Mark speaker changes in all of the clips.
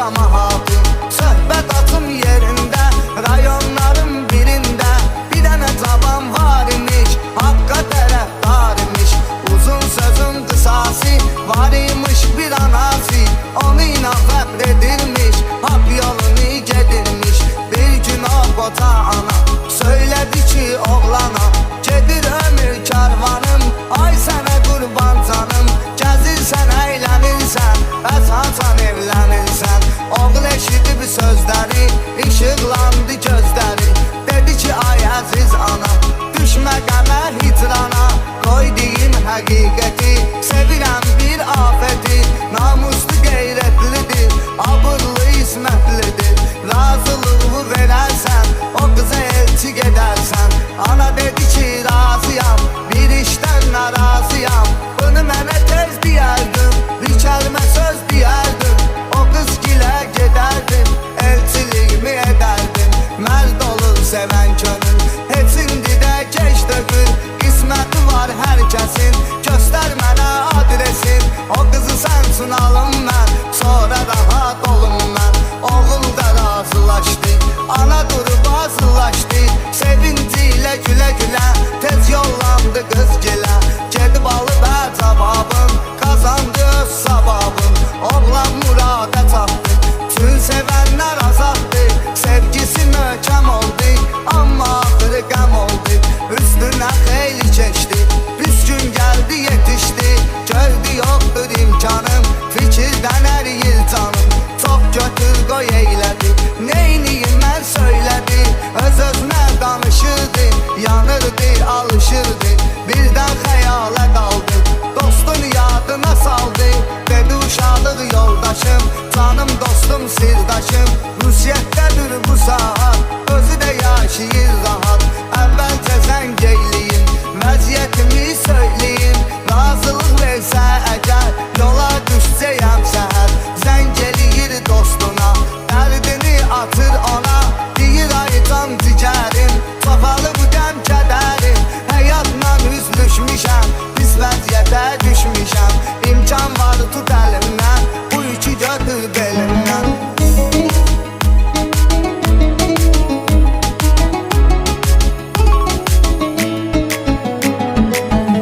Speaker 1: cemaatım. Söhbət atım yerində, rayonların birində bir dənə cavan var imiş, haqqa tərəfdar imiş. Uzun sözün qısası var imiş bir anası, onu ilə fəxr edirmiş, hak yolunu gedirmiş. Bir gün o qoca ana söylədi ki oğlana, gedir ömür karvanım, ay sənə qurban canım. Gəzirsən, əylənirsən, əsasən evlənirsən. Oğul eşidib sözləri, işıqlandı gözləri. Dedi ki ay əziz ana, düşmə qəmə hitrana. Qoy deyim həqiqəti, sevirəm bir afəti. Namuslu qeyrətlidir, abırlı ismətlidir. Razılığı verərsən, o qıza elçi gedərsən. Ana dedi ki razıyam, bir işdən narazıyam. Bunu mənə tez deyərdim, bir kəlmə söz deyərdim. O qız gilə gedərdim, elçiliyimi edərdim. Mərd olur sevən könül, heç indi də keç dökül. Qisməti var hər kəsin, göstər mənə adresin. O qızı sən sunalım mən, sonra rahat olum mən. Oğul da razılaşdı, ana durub hazırlaşdı. Sevinci ilə gülə gülə, tez yollandı qız gilə. Gedib alıb cavabın, kazandı öz savabın. Oğlan murada çatdı, tüm sevənlər azaddı. Sevgisi möhkəm oldu, amma axırı qəm oldu. Üstünə xeyli keçdi, pis gün gəldi yetişdi. Gördü yoxdur imkanım, fikirdən əriyir canım. Çox götür qoy eylədi, neyniyim mən söylədi. Öz-özünə danışırdı, yanırdı, alışırdı. Birdən xəyala qaldı, dostun yadına saldı. Dedi uşaqlıq yoldaşım, canım dostum sirdaşım. Rusiyyətdədir bu saat, özü də yaşayır rahat. Əvvəlcə zəng eyləyin, vəziyyətimi söyləyin. Razılıq versə əgər, yola düşəcəyəm səhər. Zəng eləyir dostuna, dərdini atır ona. Deyir ay can cigərim, çoxalı bu dəm kədərim. Həyatla üzlüşmüşəm, pis vəziyyətə düşmüşəm. İmkan var tut əlimdən, bu yükü götür belimdən.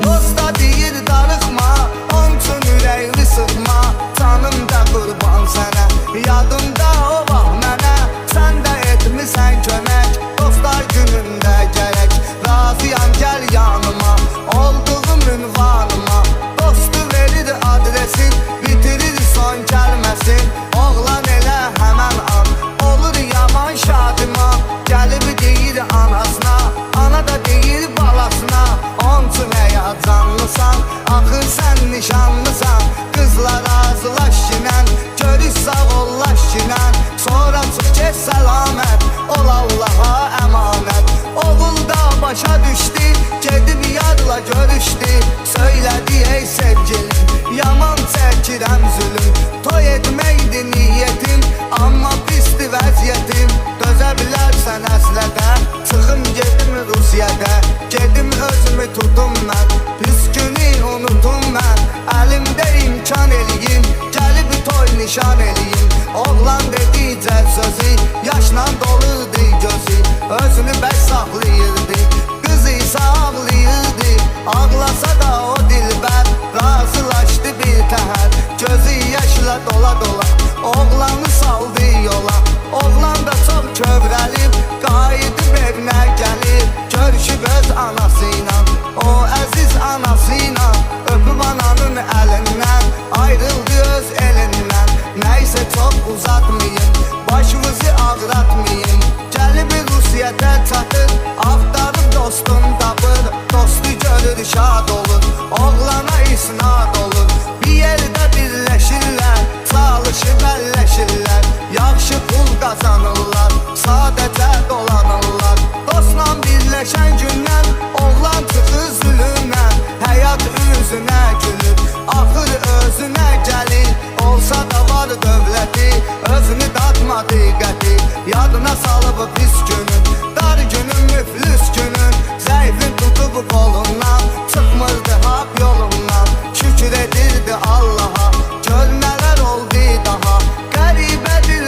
Speaker 1: Dosta deyir darıxma, onun üçün ürəyini sıxma. Canım da qurban sənə, yadımda o vaxt mənə. Sən də etmisən kömək, dostlar günündə gərək. Razıyam gəl yanıma, olduğum ünvanıma. Dostu verir adresin, bitirir son gəlməsin. Oğlan elə həmən an, olur yaman şadıma. Gəlib deyir anasına, ana da deyir balasına. Onun üçün həyəcanlısan, axır sən nişanlısan. Qızla razılaş kinən, görüş sağollaş kinən. Sonra çıx kes səlamət, ol Allaha əmanət. Oğul da başa düşdü, gedib yadla görüşdü. Söylədi ey sevgilim, yaman çəkirəm zülüm. Toy etməkdi niyyətim, amma pisdi vəziyyətim. Dözə bilərsən əslədə, çıxım gedim Rusiyyədə. Gedim özümü tutum mən, pis günü unutum mən. Əlimdə imkan eləyim, gəlib toy nişan eləyim. Oğlan dedikcə sözü, yaşla dolurdu gözü. Özünü bəs saxlayırdı, qızı isə ağlayırdı. Ağlasa da o dilbər, razılaşdı bir təhər. Gözü yaşla dola dola, oğlanı saldı yola. Oğlan da çox kövrəlib, qayıdıb evinə gəlir. Görüşüb öz anasıyla, o əziz anasıyla. Öpüb ananın əlindən, ayrıldı öz elindən. Nəysə çox uzatmayın, başımızı ağratmayın. Gəlib Rusiyyədə çatır, axtarıb dostun tapır. Dostu görür şad olur, oğlana isnad olur. Bir yerdə birləşirlər, çalışıb əlləşirlər. Yaxşı pul qazanırlar, sadəcə dolanırlar. Dostla birləşən gündən, oğlan çıxır zülümdən. Həyat üzünə gülür, axır özünə gəlir. Olsa da var dövləti, özünü datmadı qəti. Yadına salıb pis günün, dar günün, müflüs günün. Zəifin tutub qolundan, çıxmırdı hak yolundan. Şükür edirdi Allaha, gör nələr oldu daha. Qəribədir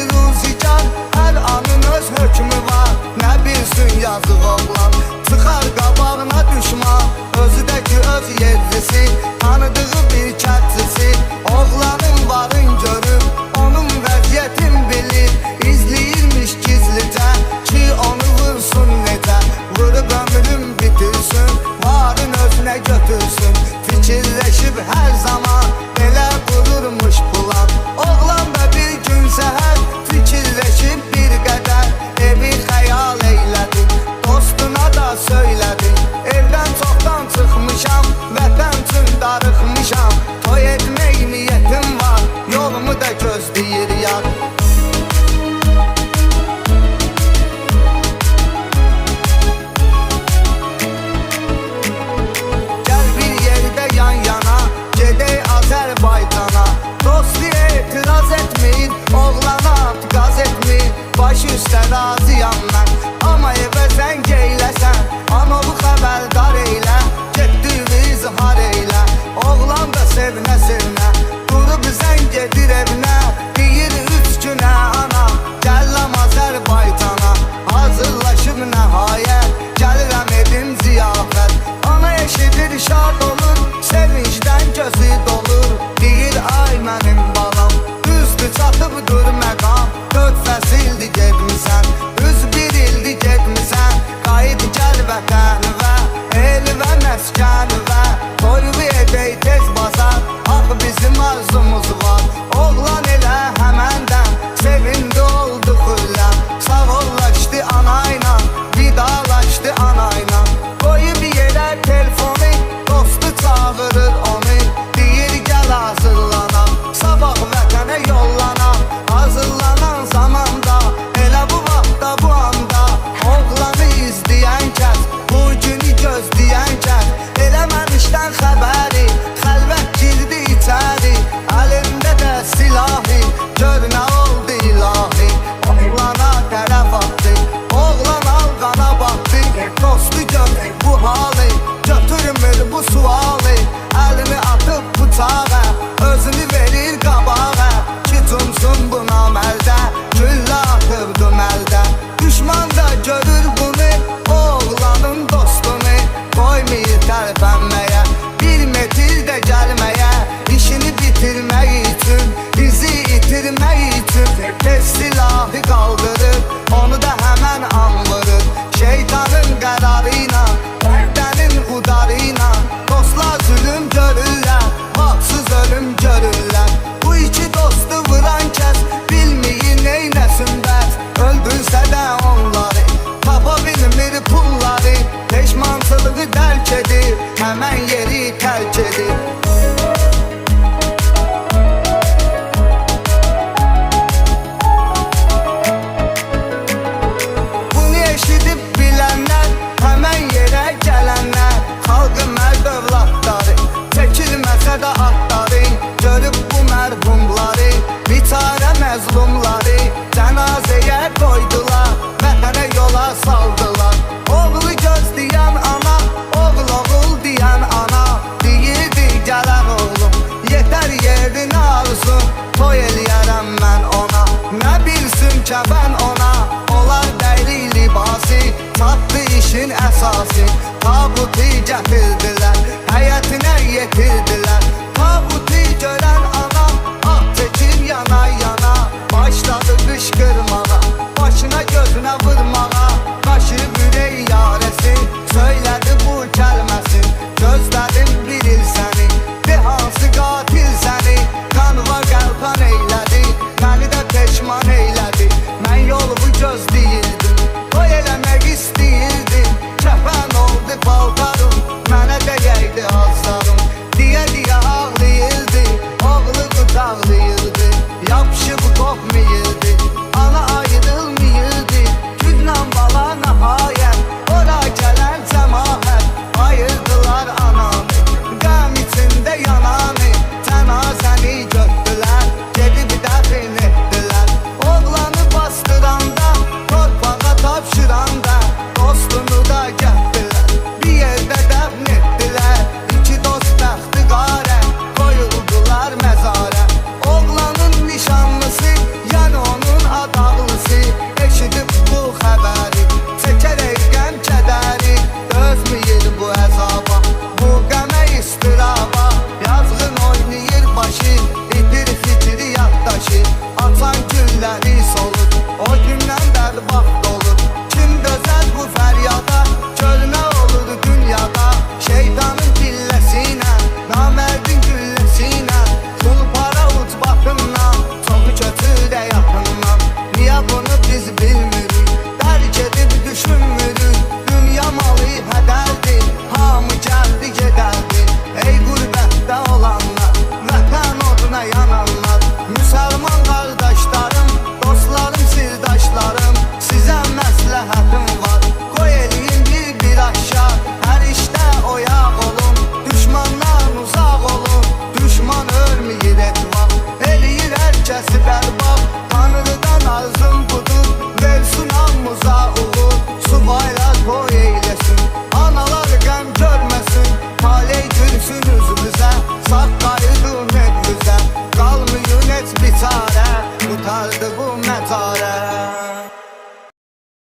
Speaker 1: əsası. Tabutu gətirdilər, həyətinə yetirdilər. Tabutu görən ana ah çəkir yana yana. Başladı qışqırmağa, başına gözünə vurmağa. Qaşı ürək yağı